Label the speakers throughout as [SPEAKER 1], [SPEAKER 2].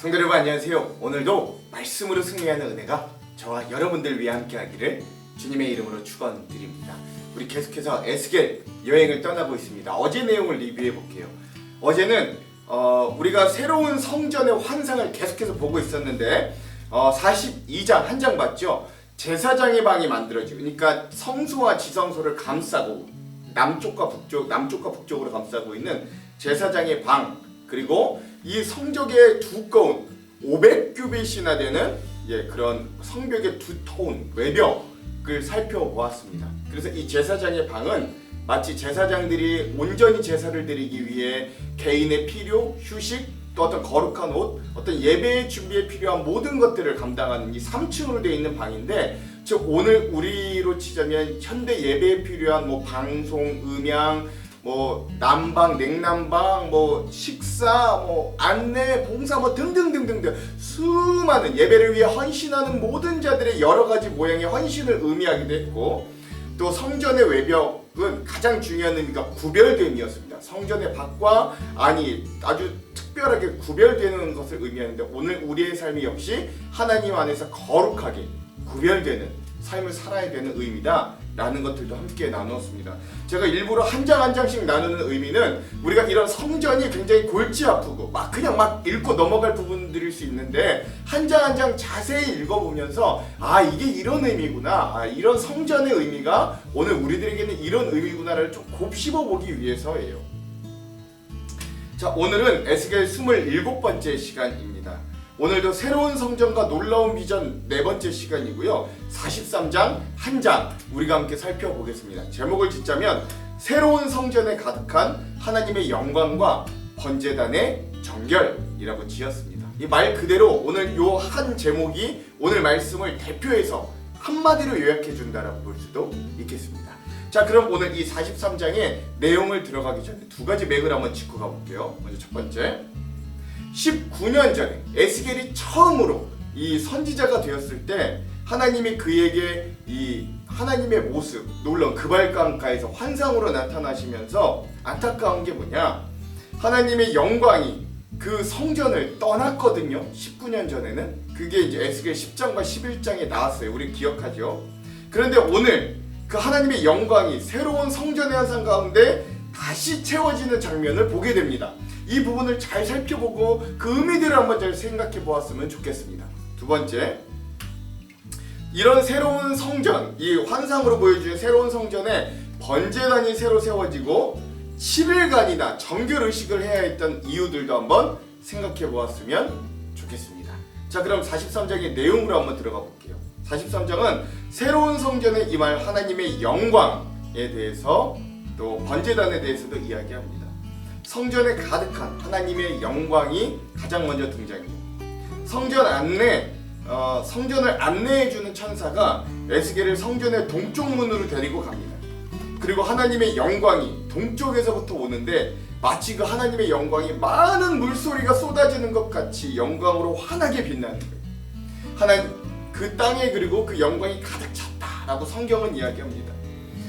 [SPEAKER 1] 성도 여러분 안녕하세요. 오늘도 말씀으로 승리하는 은혜가 저와 여러분들 위해 함께하기를 주님의 이름으로 축원드립니다. 우리 계속해서 에스겔 여행을 떠나고 있습니다. 어제 내용을 리뷰해 볼게요. 어제는 우리가 새로운 성전의 환상을 계속해서 보고 있었는데 42장 한 장 봤죠? 제사장의 방이 만들어지고, 그러니까 성소와 지성소를 감싸고 남쪽과 북쪽으로 감싸고 있는 제사장의 방, 그리고 이 성벽의 두꺼운 500규빗이나 되는 그런 성벽의 두터운 외벽을 살펴보았습니다. 그래서 이 제사장의 방은 마치 제사장들이 온전히 제사를 드리기 위해 개인의 필요, 휴식, 또 어떤 거룩한 옷, 어떤 예배의 준비에 필요한 모든 것들을 감당하는 이 3층으로 되어 있는 방인데, 즉 오늘 우리로 치자면 현대 예배에 필요한 방송, 음향, 난방, 냉난방, 식사, 안내, 봉사, 등등등등등 수많은 예배를 위해 헌신하는 모든 자들의 여러 가지 모양의 헌신을 의미하기도 했고, 또 성전의 외벽은 가장 중요한 의미가 구별됨이었습니다. 성전의 밖과 안이 아주 특별하게 구별되는 것을 의미하는데, 오늘 우리의 삶이 역시 하나님 안에서 거룩하게 구별되는 삶을 살아야 되는 의미다 라는 것들도 함께 나누었습니다. 제가 일부러 한 장 한 장씩 나누는 의미는, 우리가 이런 성전이 굉장히 골치 아프고 그냥 읽고 넘어갈 부분들일 수 있는데, 한 장 한 장 자세히 읽어보면서 이게 이런 의미구나, 이런 성전의 의미가 오늘 우리들에게는 이런 의미구나를 좀 곱씹어 보기 위해서예요. 자, 오늘은 에스겔 27번째 시간입니다. 오늘도 새로운 성전과 놀라운 비전 4번째 시간이고요. 43장 한 장 우리가 함께 살펴보겠습니다. 제목을 짓자면 새로운 성전에 가득한 하나님의 영광과 번제단의 정결이라고 지었습니다. 이 말 그대로 오늘 요 한 제목이 오늘 말씀을 대표해서 한마디로 요약해 준다라고 볼 수도 있겠습니다. 자, 그럼 오늘 이 43장의 내용을 들어가기 전에 두 가지 맥을 한번 짚고 가볼게요. 먼저 첫 번째, 19년 전에 에스겔이 처음으로 이 선지자가 되었을 때 하나님이 그에게 이 하나님의 모습, 놀라운 그발강가에서 환상으로 나타나시면서 안타까운 게 뭐냐, 하나님의 영광이 그 성전을 떠났거든요. 19년 전에는 그게 이제 에스겔 10장과 11장에 나왔어요. 우리 기억하죠? 그런데 오늘 그 하나님의 영광이 새로운 성전의 환상 가운데 다시 채워지는 장면을 보게 됩니다. 이 부분을 잘 살펴보고 그 의미들을 한번 잘 생각해 보았으면 좋겠습니다. 두 번째, 이런 새로운 성전, 이 환상으로 보여주는 새로운 성전에 번제단이 새로 세워지고 7일간이나 정결의식을 해야 했던 이유들도 한번 생각해 보았으면 좋겠습니다. 자, 그럼 43장의 내용으로 한번 들어가 볼게요. 43장은 새로운 성전에 임할 하나님의 영광에 대해서, 또 번제단에 대해서도 이야기합니다. 성전에 가득한 하나님의 영광이 가장 먼저 등장해요. 성전을 안내해주는 천사가 에스겔을 성전의 동쪽 문으로 데리고 갑니다. 그리고 하나님의 영광이 동쪽에서부터 오는데, 마치 그 하나님의 영광이 많은 물소리가 쏟아지는 것 같이 영광으로 환하게 빛나는 거예요. 그 땅에 그리고 그 영광이 가득 찼다라고 성경은 이야기합니다.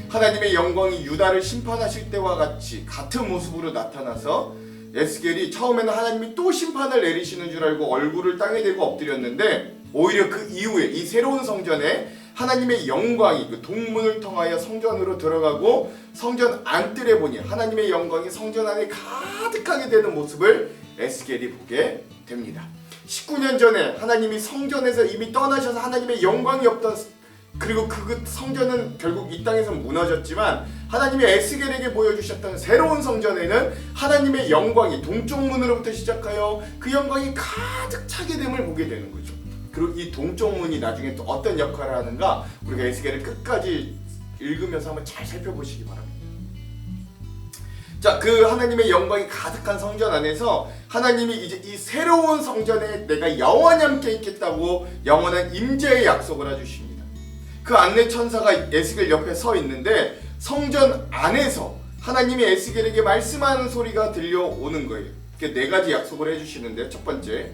[SPEAKER 1] 하나님의 영광이 유다를 심판하실 때와 같이 같은 모습으로 나타나서 에스겔이 처음에는 하나님이 또 심판을 내리시는 줄 알고 얼굴을 땅에 대고 엎드렸는데, 오히려 그 이후에 이 새로운 성전에 하나님의 영광이 그 동문을 통하여 성전으로 들어가고 성전 안뜰에 보니 하나님의 영광이 성전 안에 가득하게 되는 모습을 에스겔이 보게 됩니다. 19년 전에 하나님이 성전에서 이미 떠나셔서 하나님의 영광이 없던, 그리고 그 성전은 결국 이 땅에서 무너졌지만 하나님이 에스겔에게 보여주셨던 새로운 성전에는 하나님의 영광이 동쪽 문으로부터 시작하여 그 영광이 가득 차게 됨을 보게 되는 거죠. 그리고 이 동쪽 문이 나중에 또 어떤 역할을 하는가, 우리가 에스겔을 끝까지 읽으면서 한번 잘 살펴보시기 바랍니다. 자, 그 하나님의 영광이 가득한 성전 안에서 하나님이 이제 이 새로운 성전에 내가 영원히 함께 있겠다고 영원한 임재의 약속을 해주십니다. 그 안내 천사가 에스겔 옆에 서 있는데, 성전 안에서 하나님이 에스겔에게 말씀하는 소리가 들려오는 거예요. 네 가지 약속을 해주시는데, 첫 번째,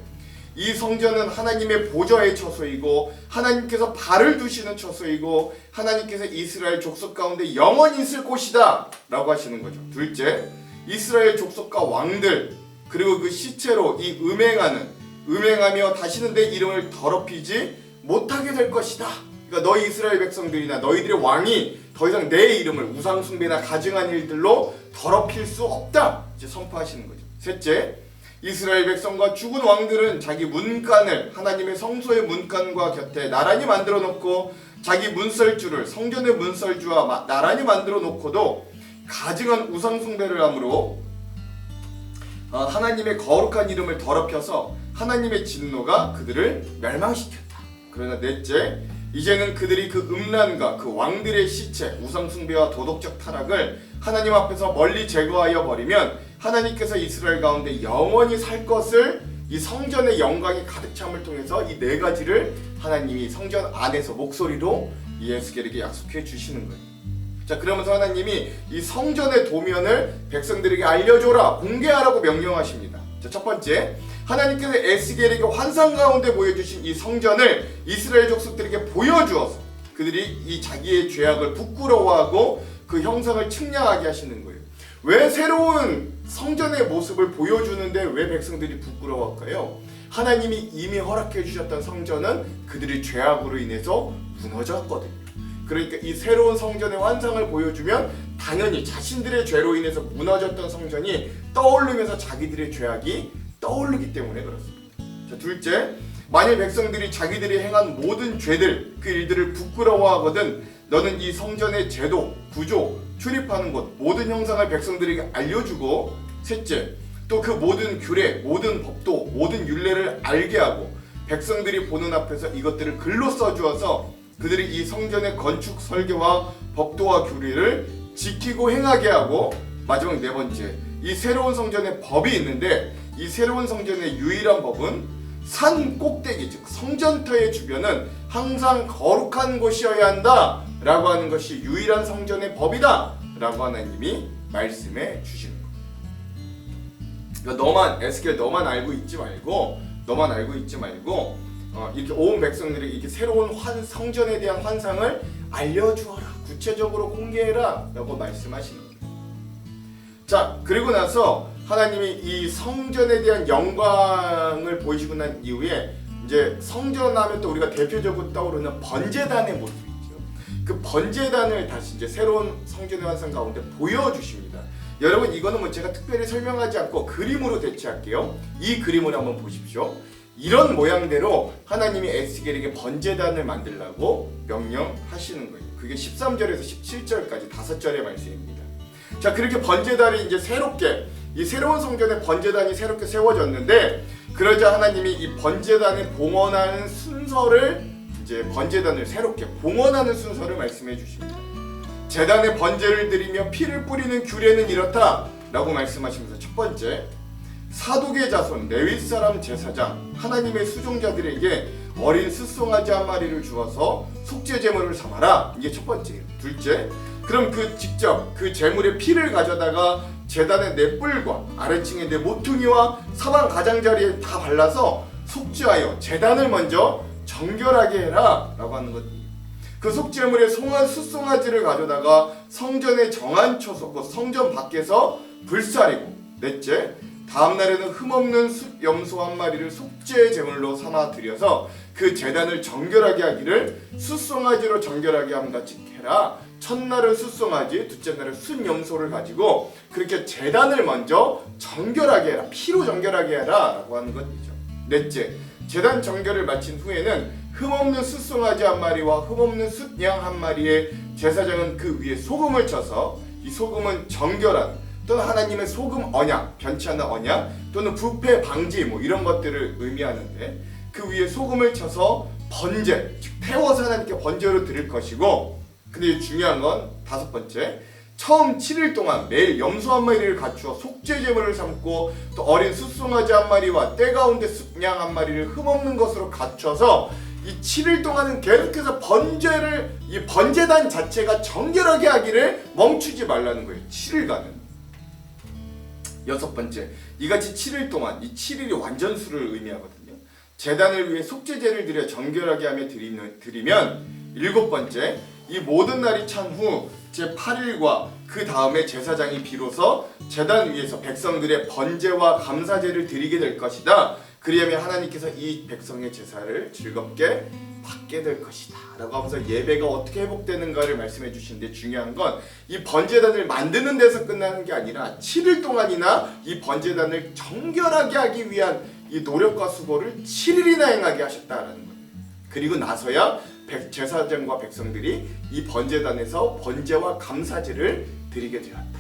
[SPEAKER 1] 이 성전은 하나님의 보좌의 처소이고 하나님께서 발을 두시는 처소이고 하나님께서 이스라엘 족속 가운데 영원히 있을 곳이다 라고 하시는 거죠. 둘째, 이스라엘 족속과 왕들, 그리고 그 시체로 이 음행하는 음행하며 다시는 내 이름을 더럽히지 못하게 될 것이다. 그러니까 너희 이스라엘 백성들이나 너희들의 왕이 더 이상 내 이름을 우상 숭배나 가증한 일들로 더럽힐 수 없다. 이제 선포하시는 거죠. 셋째, 이스라엘 백성과 죽은 왕들은 자기 문간을 하나님의 성소의 문간과 곁에 나란히 만들어 놓고 자기 문설주를 성전의 문설주와 나란히 만들어 놓고도 가증한 우상 숭배를 함으로 하나님의 거룩한 이름을 더럽혀서 하나님의 진노가 그들을 멸망시켰다. 그러나 넷째, 이제는 그들이 그 음란과 그 왕들의 시체, 우상 숭배와 도덕적 타락을 하나님 앞에서 멀리 제거하여 버리면 하나님께서 이스라엘 가운데 영원히 살 것을 이 성전의 영광이 가득 참을 통해서 이 네 가지를 하나님이 성전 안에서 목소리로 이 에스겔에게 약속해 주시는 거예요. 자, 그러면서 하나님이 이 성전의 도면을 백성들에게 알려줘라, 공개하라고 명령하십니다. 자, 첫 번째, 하나님께서 에스겔에게 환상 가운데 보여주신 이 성전을 이스라엘 족속들에게 보여주어서 그들이 이 자기의 죄악을 부끄러워하고 그 형상을 측량하게 하시는 거예요. 왜 새로운 성전의 모습을 보여주는데 왜 백성들이 부끄러워할까요? 하나님이 이미 허락해 주셨던 성전은 그들의 죄악으로 인해서 무너졌거든요. 그러니까 이 새로운 성전의 환상을 보여주면 당연히 자신들의 죄로 인해서 무너졌던 성전이 떠오르면서 자기들의 죄악이 떠오르기 때문에 그렇습니다. 자, 둘째, 만일 백성들이 자기들이 행한 모든 죄들, 그 일들을 부끄러워하거든 너는 이 성전의 제도, 구조, 출입하는 곳, 모든 형상을 백성들에게 알려주고, 셋째, 또 그 모든 규례, 모든 법도, 모든 율례를 알게 하고 백성들이 보는 앞에서 이것들을 글로 써주어서 그들이 이 성전의 건축 설계와 법도와 규례를 지키고 행하게 하고, 마지막 네 번째, 이 새로운 성전의 법이 있는데 이 새로운 성전의 유일한 법은 산 꼭대기, 즉 성전터의 주변은 항상 거룩한 곳이어야 한다 라고 하는 것이 유일한 성전의 법이다 라고 하나님이 말씀해 주시는 거예요. 그러니까 에스겔 너만 알고 있지 말고 이렇게 온 백성들에게 이렇게 새로운 성전에 대한 환상을 알려주어라, 구체적으로 공개해라 라고 말씀하시는 거예요. 자, 그리고 나서 하나님이 이 성전에 대한 영광을 보이시고 난 이후에 이제 성전 하면 또 우리가 대표적으로 떠오르는 번제단의 모습이 있죠. 그 번제단을 다시 이제 새로운 성전의 환상 가운데 보여주십니다. 여러분, 이거는 뭐 제가 특별히 설명하지 않고 그림으로 대체할게요. 이 그림을 한번 보십시오. 이런 모양대로 하나님이 에스겔에게 번제단을 만들라고 명령하시는 거예요. 그게 13절에서 17절까지 5절의 말씀입니다. 자, 그렇게 번제단이 이제 새롭게 이 새로운 성전에 번제단이 새롭게 세워졌는데, 그러자 하나님이 이 번제단을 봉헌하는 순서를 이제 번제단을 새롭게 봉헌하는 순서를 말씀해 주십니다. 제단에 번제를 드리며 피를 뿌리는 규례는 이렇다 라고 말씀하시면서, 첫 번째, 사독의 자손 레위 사람 제사장 하나님의 수종자들에게 어린 숫송아지 한 마리를 주어서 속죄 제물을 삼아라. 이게 첫 번째예요. 둘째, 그럼 직접 그 제물의 피를 가져다가 제단의 네 뿔과 아래층의 네 모퉁이와 사방 가장자리에 다 발라서 속죄하여 제단을 먼저 정결하게 해라 라고 하는 것입니다. 그 속죄물에 송한 숫송아지를 가져다가 성전의 정한 처소, 곧 성전 밖에서 불사리고, 넷째, 다음 날에는 흠없는 숫 염소 한 마리를 속죄 제물로 삼아 드려서 그 제단을 정결하게 하기를 숫송아지로 정결하게 함같이 해라. 첫날은 숫송아지, 둘째 날은 숫 염소를 가지고 그렇게 제단을 먼저 정결하게 해라, 피로 정결하게 해라 라고 하는 것이죠. 넷째, 제단 정결을 마친 후에는 흠없는 숫송아지 한 마리와 흠없는 숫양 한 마리에 제사장은 그 위에 소금을 쳐서, 이 소금은 정결한 또는 하나님의 소금 언약, 변치 않는 언약 또는 부패 방지 뭐 이런 것들을 의미하는데, 그 위에 소금을 쳐서 번제, 즉 태워서 하나님께 번제로 드릴 것이고, 근데 중요한 건 다섯 번째, 처음 7일 동안 매일 염소 한 마리를 갖추어 속죄 제물을 삼고 또 어린 숫송아지 한 마리와 때 가운데 숫양 한 마리를 흠없는 것으로 갖춰서 이 7일 동안은 계속해서 이 번제단 자체가 정결하게 하기를 멈추지 말라는 거예요. 7일간은. 여섯 번째, 이같이 7일 동안, 이 7일이 완전수를 의미하거든요. 제단을 위해 속죄제를 드려 정결하게 하며 드리면, 일곱 번째, 이 모든 날이 찬 후 제8일과 그 다음에 제사장이 비로소 제단 위에서 백성들의 번제와 감사제를 드리게 될 것이다. 그리하면 하나님께서 이 백성의 제사를 즐겁게 받게 될 것이다 라고 하면서 예배가 어떻게 회복되는가를 말씀해 주시는데, 중요한 건 이 번제단을 만드는 데서 끝나는 게 아니라 7일 동안이나 이 번제단을 정결하게 하기 위한 이 노력과 수고를 7일이나 행하게 하셨다라는 거예요. 그리고 나서야 제사장과 백성들이 이 번제단에서 번제와 감사제를 드리게 되었다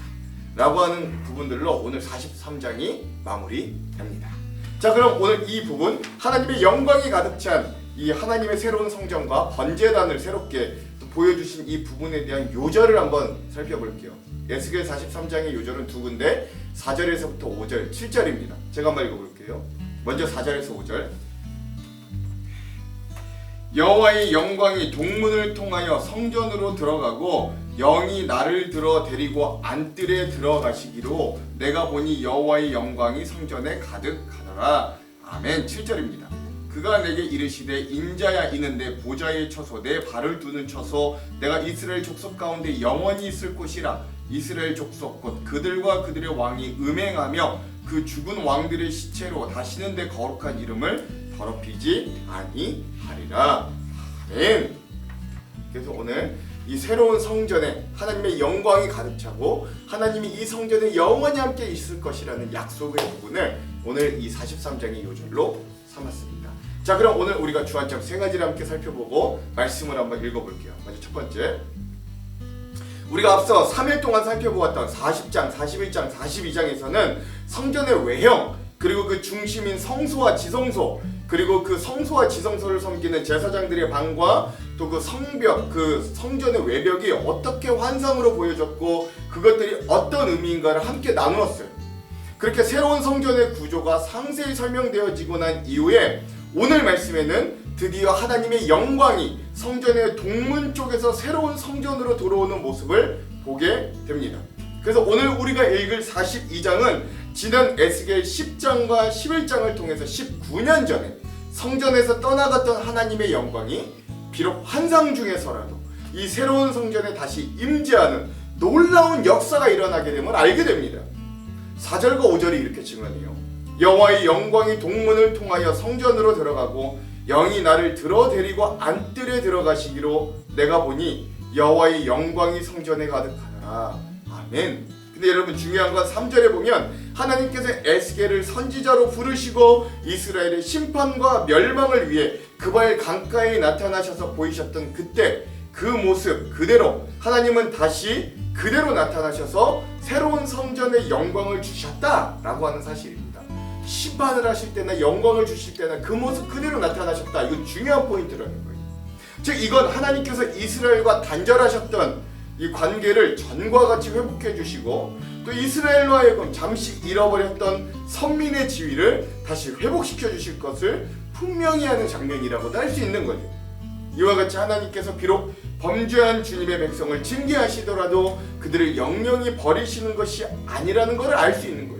[SPEAKER 1] 라고 하는 부분들로 오늘 43장이 마무리됩니다. 자, 그럼 오늘 이 부분, 하나님의 영광이 가득 찬 이 하나님의 새로운 성전과 번제단을 새롭게 보여주신 이 부분에 대한 요절을 한번 살펴볼게요. 에스겔 43장의 요절은 두 군데, 4절에서부터 5절, 7절입니다. 제가 한번 읽어볼게요. 먼저 4절에서 5절. 여호와의 영광이 동문을 통하여 성전으로 들어가고 영이 나를 들어 데리고 안뜰에 들어가시기로 내가 보니 여호와의 영광이 성전에 가득하더라. 아멘. 7절입니다. 그가 내게 이르시되 인자야 이는 내 보좌의 처소 내 발을 두는 처소 내가 이스라엘 족속 가운데 영원히 있을 곳이라. 이스라엘 족속 곧 그들과 그들의 왕이 음행하며 그 죽은 왕들의 시체로 다시는 내 거룩한 이름을 더럽히지 아니하리라. 아멘. 그래서 오늘 이 새로운 성전에 하나님의 영광이 가득 차고 하나님이 이 성전에 영원히 함께 있을 것이라는 약속의 부분을 오늘 이 43장의 요절로 삼았습니다. 자, 그럼 오늘 우리가 주안점 세 가지를 함께 살펴보고 말씀을 한번 읽어볼게요. 먼저 첫 번째, 우리가 앞서 3일 동안 살펴보았던 40장, 41장, 42장에서는 성전의 외형, 그리고 그 중심인 성소와 지성소, 그리고 그 성소와 지성소를 섬기는 제사장들의 방과 또 그 성벽, 그 성전의 외벽이 어떻게 환상으로 보여졌고 그것들이 어떤 의미인가를 함께 나누었어요. 그렇게 새로운 성전의 구조가 상세히 설명되어지고 난 이후에 오늘 말씀에는 드디어 하나님의 영광이 성전의 동문 쪽에서 새로운 성전으로 들어오는 모습을 보게 됩니다. 그래서 오늘 우리가 읽을 42장은 지난 에스겔 10장과 11장을 통해서 19년 전에 성전에서 떠나갔던 하나님의 영광이 비록 환상 중에서라도 이 새로운 성전에 다시 임재하는 놀라운 역사가 일어나게 됨을 알게 됩니다. 4절과 5절이 이렇게 증언해요. 여호와의 영광이 동문을 통하여 성전으로 들어가고 영이 나를 들어 데리고 안뜰에 들어가시기로 내가 보니 여호와의 영광이 성전에 가득하더라. 아멘. 근데 여러분 중요한 건 3절에 보면 하나님께서 에스겔을 선지자로 부르시고 이스라엘의 심판과 멸망을 위해 그발 강가에 나타나셔서 보이셨던 그때 그 모습 그대로 하나님은 다시 그대로 나타나셔서 새로운 성전의 영광을 주셨다라고 하는 사실입니다. 심판을 하실 때나 영광을 주실 때나 그 모습 그대로 나타나셨다. 이건 중요한 포인트라는 거예요. 즉 이건 하나님께서 이스라엘과 단절하셨던 이 관계를 전과 같이 회복해 주시고 또 이스라엘로 하여금 잠시 잃어버렸던 선민의 지위를 다시 회복시켜 주실 것을 분명히 하는 장면이라고도 할 수 있는 거죠. 이와 같이 하나님께서 비록 범죄한 주님의 백성을 징계하시더라도 그들을 영영히 버리시는 것이 아니라는 것을 알 수 있는 거예요.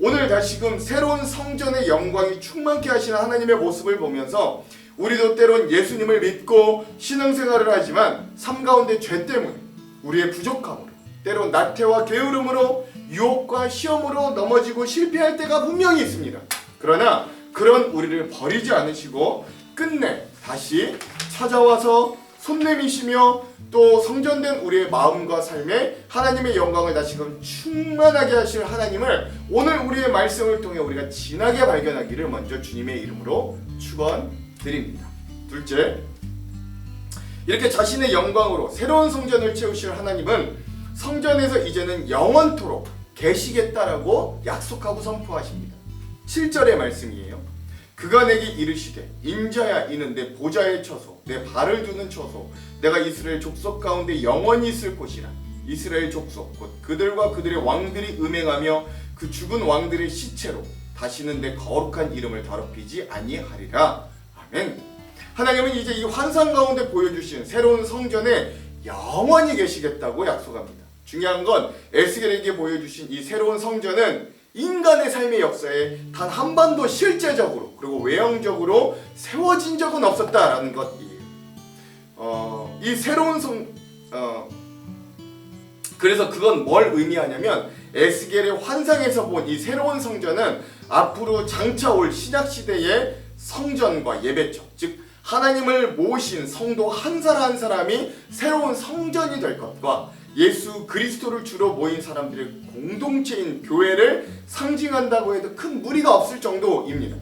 [SPEAKER 1] 오늘 다시금 새로운 성전의 영광이 충만케 하시는 하나님의 모습을 보면서 우리도 때론 예수님을 믿고 신앙생활을 하지만 삶 가운데 죄 때문에 우리의 부족함으로 때론 나태와 게으름으로 유혹과 시험으로 넘어지고 실패할 때가 분명히 있습니다. 그러나 그런 우리를 버리지 않으시고 끝내 다시 찾아와서 손 내미시며 또 성전된 우리의 마음과 삶에 하나님의 영광을 다시금 충만하게 하실 하나님을 오늘 우리의 말씀을 통해 우리가 진하게 발견하기를 먼저 주님의 이름으로 축원드립니다. 둘째, 이렇게 자신의 영광으로 새로운 성전을 채우실 하나님은 성전에서 이제는 영원토록 계시겠다라고 약속하고 선포하십니다. 7절의 말씀이에요. 그가 내게 이르시되 인자야 이는 내 보좌의 처소 내 발을 두는 처소 내가 이스라엘 족속 가운데 영원히 있을 곳이라. 이스라엘 족속 곧 그들과 그들의 왕들이 음행하며 그 죽은 왕들의 시체로 다시는 내 거룩한 이름을 더럽히지 아니하리라. 아멘. 하나님은 이제 이 환상 가운데 보여주신 새로운 성전에 영원히 계시겠다고 약속합니다. 중요한 건 에스겔에게 보여주신 이 새로운 성전은 인간의 삶의 역사에 단 한 번도 실제적으로 그리고 외형적으로 세워진 적은 없었다라는 것이에요. 이 새로운 그래서 그건 뭘 의미하냐면 에스겔의 환상에서 본 이 새로운 성전은 앞으로 장차 올 신약 시대의 성전과 예배처, 즉 하나님을 모신 성도 한 사람 한 사람이 새로운 성전이 될 것과 예수 그리스도를 주로 모인 사람들의 공동체인 교회를 상징한다고 해도 큰 무리가 없을 정도입니다.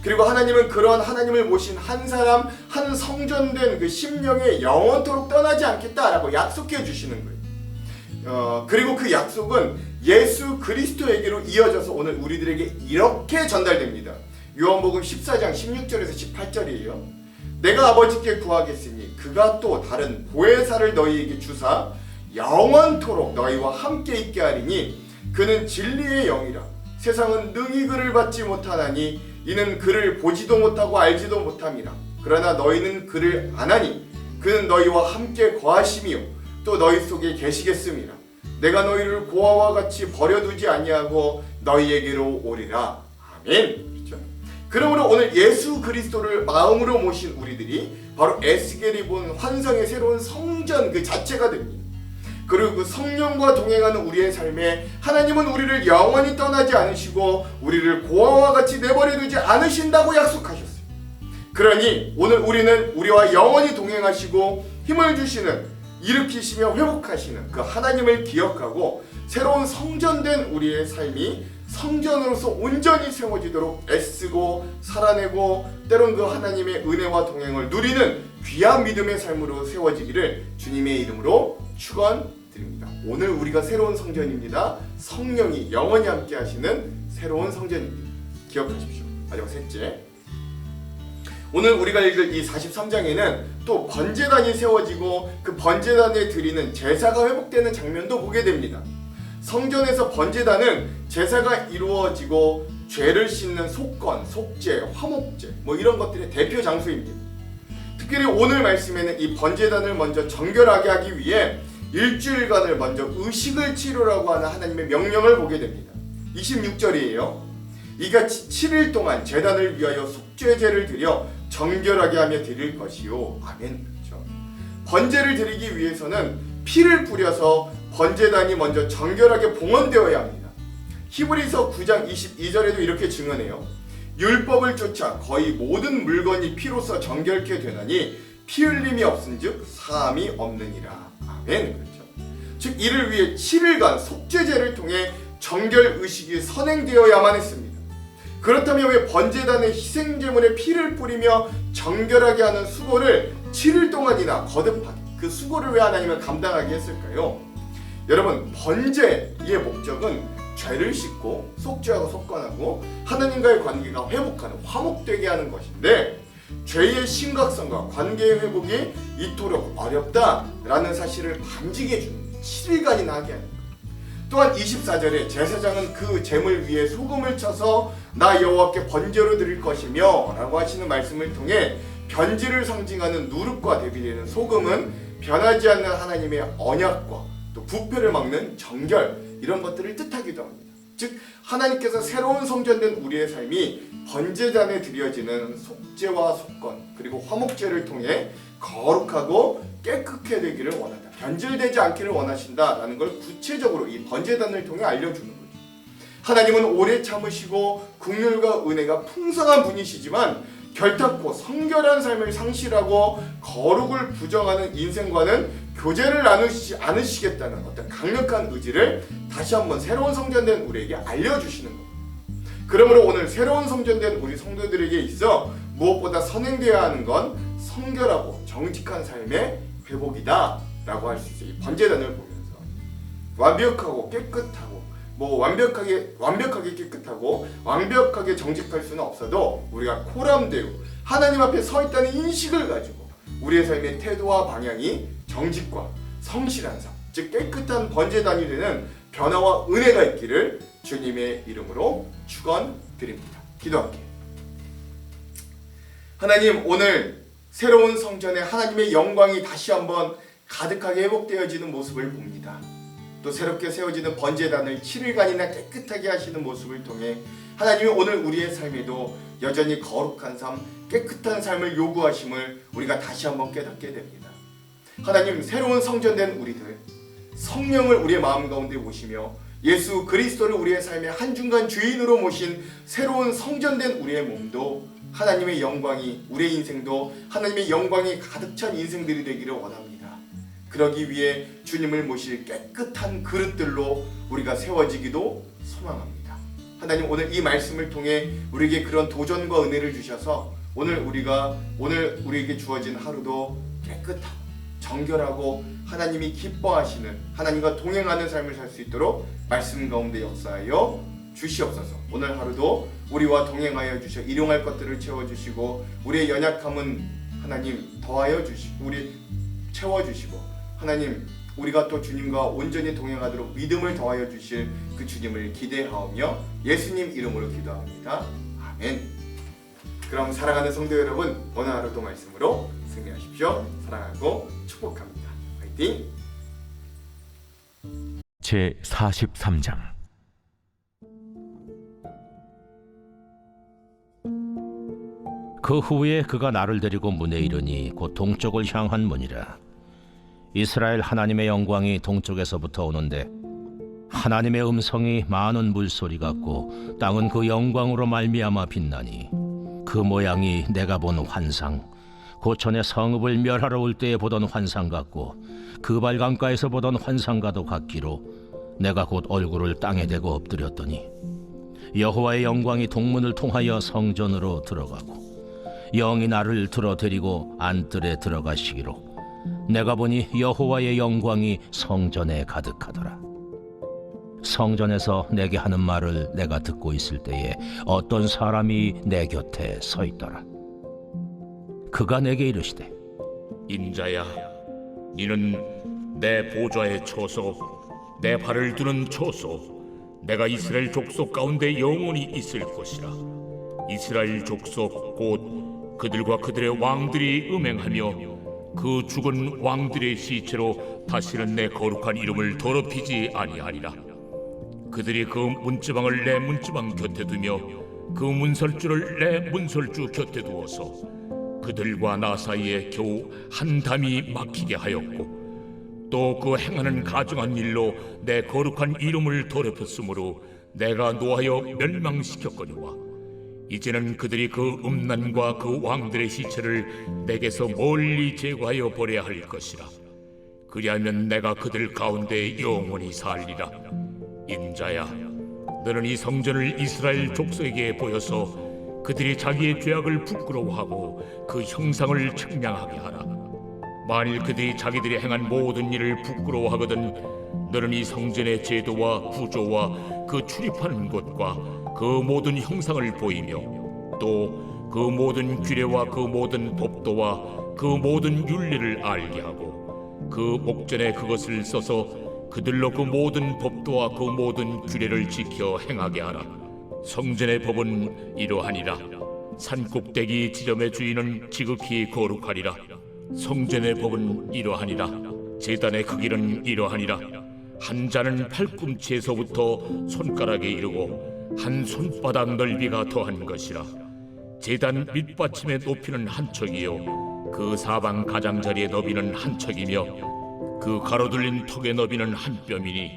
[SPEAKER 1] 그리고 하나님은 그런 하나님을 모신 한 사람 한 성전된 그 심령에 영원토록 떠나지 않겠다라고 약속해 주시는 거예요. 그리고 그 약속은 예수 그리스도에게로 이어져서 오늘 우리들에게 이렇게 전달됩니다. 요한복음 14장 16절에서 18절이에요. 내가 아버지께 구하겠으니 그가 또 다른 보혜사를 너희에게 주사 영원토록 너희와 함께 있게 하리니 그는 진리의 영이라. 세상은 능히 그를 받지 못하나니 이는 그를 보지도 못하고 알지도 못함이라. 그러나 너희는 그를 아나니 그는 너희와 함께 거하심이요 또 너희 속에 계시겠음이라. 내가 너희를 고아와 같이 버려두지 아니하고 너희에게로 오리라. 아멘. 그렇죠? 그러므로 오늘 예수 그리스도를 마음으로 모신 우리들이 바로 에스겔이 본 환상의 새로운 성전 그 자체가 됩니다. 그리고 그 성령과 동행하는 우리의 삶에 하나님은 우리를 영원히 떠나지 않으시고 우리를 고아와 같이 내버려두지 않으신다고 약속하셨어요. 그러니 오늘 우리는 우리와 영원히 동행하시고 힘을 주시는, 일으키시며 회복하시는 그 하나님을 기억하고 새로운 성전된 우리의 삶이 성전으로서 온전히 세워지도록 애쓰고 살아내고 때론 그 하나님의 은혜와 동행을 누리는 귀한 믿음의 삶으로 세워지기를 주님의 이름으로 축원드립니다. 오늘 우리가 새로운 성전입니다. 성령이 영원히 함께 하시는 새로운 성전입니다. 기억하십시오. 마지막 셋째, 오늘 우리가 읽을 이 43장에는 또 번제단이 세워지고 그 번제단에 드리는 제사가 회복되는 장면도 보게 됩니다. 성전에서 번제단은 제사가 이루어지고 죄를 씻는 속건, 속죄, 화목제 이런 것들의 대표 장소입니다. 특별히 오늘 말씀에는 이 번제단을 먼저 정결하게 하기 위해 일주일간을 먼저 의식을 치르라고 하는 하나님의 명령을 보게 됩니다. 26절이에요. 이같이 7일 동안 제단을 위하여 속죄제를 드려 정결하게 하며 드릴 것이요. 아멘. 그렇죠? 번제를 드리기 위해서는 피를 뿌려서 번제단이 먼저 정결하게 봉헌되어야 합니다. 히브리서 9장 22절에도 이렇게 증언해요. 율법을 쫓아 거의 모든 물건이 피로써 정결케 되나니 피 흘림이 없은즉 사함이 없느니라. 아멘. 그렇죠? 즉 이를 위해 7일간 속죄제를 통해 정결 의식이 선행되어야만 했습니다. 그렇다면 왜 번제단의 희생제물에 피를 뿌리며 정결하게 하는 수고를 7일 동안이나 거듭하게, 그 수고를 왜 하나님은 감당하게 했을까요? 여러분, 번제의 목적은 죄를 씻고 속죄하고 속건하고 하나님과의 관계가 회복하는, 화목되게 하는 것인데 죄의 심각성과 관계의 회복이 이토록 어렵다라는 사실을 반증해 주는 7일간이나 하게 하는 것. 또한 24절에 제사장은 그 제물 위에 소금을 쳐서 나 여호와께 번제로 드릴 것이며 라고 하시는 말씀을 통해 변질을 상징하는 누룩과 대비되는 소금은 변하지 않는 하나님의 언약과 또 부패를 막는 정결, 이런 것들을 뜻하기도 합니다. 즉 하나님께서 새로운 성전된 우리의 삶이 번제단에 드려지는 속죄와 속건 그리고 화목제를 통해 거룩하고 깨끗게 되기를 원한다, 변질되지 않기를 원하신다라는 걸 구체적으로 이 번제단을 통해 알려주는 거죠. 하나님은 오래 참으시고 긍휼과 은혜가 풍성한 분이시지만 결탄코 성결한 삶을 상실하고 거룩을 부정하는 인생과는 교제를 나누지 않으시겠다는 어떤 강력한 의지를 다시 한번 새로운 성전된 우리에게 알려주시는 겁니다. 그러므로 오늘 새로운 성전된 우리 성도들에게 있어 무엇보다 선행되어야 하는 건 성결하고 정직한 삶의 회복이다 라고 할 수 있어요. 이 번제단을 보면서 완벽하고 깨끗하고 완벽하게 깨끗하고 완벽하게 정직할 수는 없어도 우리가 코람되고 하나님 앞에 서 있다는 인식을 가지고 우리의 삶의 태도와 방향이 정직과 성실한 삶, 즉 깨끗한 번제단이 되는 변화와 은혜가 있기를 주님의 이름으로 축원드립니다. 기도할게요. 하나님, 오늘 새로운 성전에 하나님의 영광이 다시 한번 가득하게 회복되어지는 모습을 봅니다. 또 새롭게 세워지는 번제단을 7일간이나 깨끗하게 하시는 모습을 통해 하나님이 오늘 우리의 삶에도 여전히 거룩한 삶, 깨끗한 삶을 요구하심을 우리가 다시 한번 깨닫게 됩니다. 하나님, 새로운 성전된 우리들, 성령을 우리의 마음 가운데 모시며 예수 그리스도를 우리의 삶의 한중간 주인으로 모신 새로운 성전된 우리의 몸도 하나님의 영광이, 우리의 인생도 하나님의 영광이 가득 찬 인생들이 되기를 원합니다. 그러기 위해 주님을 모실 깨끗한 그릇들로 우리가 세워지기도 소망합니다. 하나님, 오늘 이 말씀을 통해 우리에게 그런 도전과 은혜를 주셔서 오늘 우리에게 주어진 하루도 깨끗하고 정결하고 하나님이 기뻐하시는, 하나님과 동행하는 삶을 살 수 있도록 말씀 가운데 역사하여 주시옵소서. 오늘 하루도 우리와 동행하여 주셔 일용할 것들을 채워주시고, 우리의 연약함은 하나님 더하여 주시고, 우리 채워주시고, 하나님 우리가 또 주님과 온전히 동행하도록 믿음을 더하여 주실 그 주님을 기대하오며 예수님 이름으로 기도합니다. 아멘. 그럼 사랑하는 성도 여러분, 오늘 하루도 말씀으로 승리하십시오. 사랑하고 축복합니다. 화이팅!
[SPEAKER 2] 제 43장. 그 후에 그가 나를 데리고 문에 이르니 곧 동쪽을 향한 문이라. 이스라엘 하나님의 영광이 동쪽에서부터 오는데 하나님의 음성이 많은 물소리 같고 땅은 그 영광으로 말미암아 빛나니 그 모양이 내가 본 환상, 고천의 성읍을 멸하러 올 때에 보던 환상 같고 그 발강가에서 보던 환상과도 같기로 내가 곧 얼굴을 땅에 대고 엎드렸더니 여호와의 영광이 동문을 통하여 성전으로 들어가고 영이 나를 들어 데리고 안뜰에 들어가시기로 내가 보니 여호와의 영광이 성전에 가득하더라. 성전에서 내게 하는 말을 내가 듣고 있을 때에 어떤 사람이 내 곁에 서 있더라. 그가 내게 이르시되,
[SPEAKER 3] 인자야, 이는 내 보좌의 초소, 내 발을 두는 초소, 내가 이스라엘 족속 가운데 영원히 있을 것이라. 이스라엘 족속 곧 그들과 그들의 왕들이 음행하며 그 죽은 왕들의 시체로 다시는 내 거룩한 이름을 더럽히지 아니하리라. 그들이 그 문지방을 내 문지방 곁에 두며 그 문설주를 내 문설주 곁에 두어서 그들과 나 사이에 겨우 한 담이 막히게 하였고 또 그 행하는 가증한 일로 내 거룩한 이름을 더럽혔으므로 내가 노하여 멸망시켰거니와 이제는 그들이 그 음란과 그 왕들의 시체를 내게서 멀리 제거하여 버려야 할 것이라. 그리하면 내가 그들 가운데 영원히 살리라. 인자야, 너는 이 성전을 이스라엘 족속에게 보여서 그들이 자기의 죄악을 부끄러워하고 그 형상을 측량하게 하라. 만일 그들이 자기들이 행한 모든 일을 부끄러워하거든 너는 이 성전의 제도와 구조와 그 출입하는 곳과 그 모든 형상을 보이며 또 그 모든 규례와 그 모든 법도와 그 모든 윤리를 알게 하고 그 목전에 그것을 써서 그들로 그 모든 법도와 그 모든 규례를 지켜 행하게 하라. 성전의 법은 이러하니라. 산꼭대기 지점의 주인은 지극히 거룩하리라. 성전의 법은 이러하니라. 제단의 크기는 이러하니라. 한 자는 팔꿈치에서부터 손가락에 이르고 한 손바닥 넓이가 더한 것이라. 제단 밑받침의 높이는 한 척이요 그 사방 가장자리의 너비는 한 척이며 그 가로둘린 턱의 너비는 한 뼘이니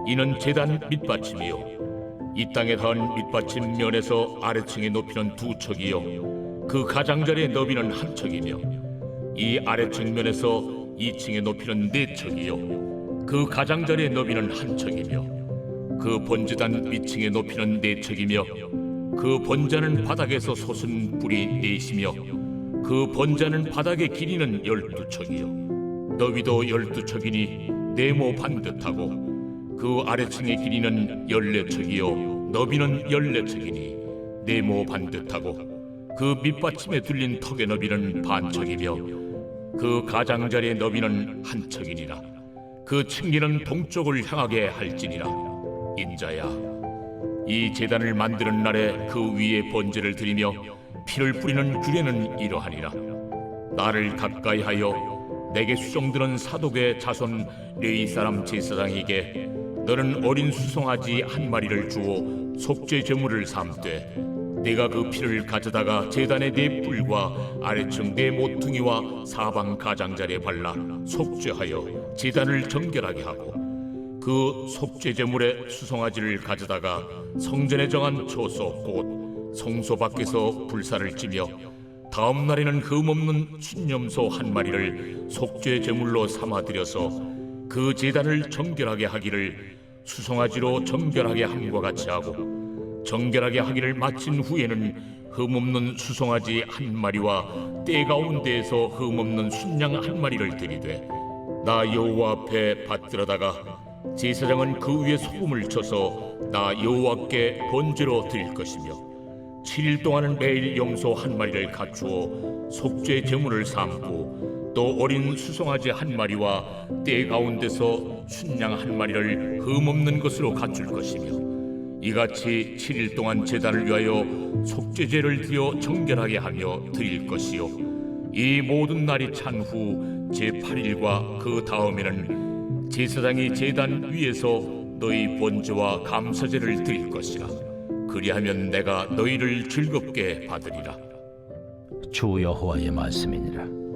[SPEAKER 3] 이는 제단 밑받침이요 이 땅에 닿은 밑받침 면에서 아래층의 높이는 두 척이요 그 가장자리의 너비는 한 척이며 이 아래층 면에서 2층의 높이는 네 척이요 그 가장자리의 너비는 한 척이며 그 번제단 위층의 높이는 네 척이며 그 번자는 바닥에서 솟은 뿔이 넷이며 그 번자는 바닥의 길이는 12척이요 너비도 12척이니 네모 반듯하고 그 아래층의 길이는 14척이요 너비는 14척이니 네모 반듯하고 그 밑받침에 둘린 턱의 너비는 반척이며 그 가장자리의 너비는 한 척이니라. 그 층기는 동쪽을 향하게 할지니라. 인자야, 이 제단을 만드는 날에 그 위에 번제를 드리며 피를 뿌리는 규례는 이러하니라. 나를 가까이하여 내게 수종드는 사독의 자손 레위 사람 제사장에게 너는 어린 수송아지 한 마리를 주어 속죄 제물을 삼되 네가 그 피를 가져다가 제단의 네 뿔과 아래층 네 모퉁이와 사방 가장자리에 발라 속죄하여 제단을 정결하게 하고 그 그 속죄 제물의 수송아지를 가져다가 성전에 정한 초소 곧 성소 밖에서 불사를 찌며 다음 날에는 흠없는 순염소 한 마리를 속죄 제물로 삼아 드려서 그 제단을 정결하게 하기를 수송아지로 정결하게 함과 같이 하고 정결하게 하기를 마친 후에는 흠없는 수송아지 한 마리와 때 가운데에서 흠없는 순양 한 마리를 들이되 나 여호와 앞에 받들어다가 제사장은 그 위에 소금을 쳐서 나 여호와께 번제로 드릴 것이며 7일 동안은 매일 염소 한 마리를 갖추어 속죄 제물을 삼고 또 어린 수송아지 한 마리와 때 가운데서 순양 한 마리를 흠없는 것으로 갖출 것이며 이같이 7일 동안 제단을 위하여 속죄제를 드려 정결하게 하며 드릴 것이요 이 모든 날이 찬 후 제8일과 그 다음에는 제사장이 제단 위에서 너희 번제와 감사제를 드릴 것이라. 그리하면 내가 너희를 즐겁게 받으리라.
[SPEAKER 2] 주 여호와의 말씀이니라.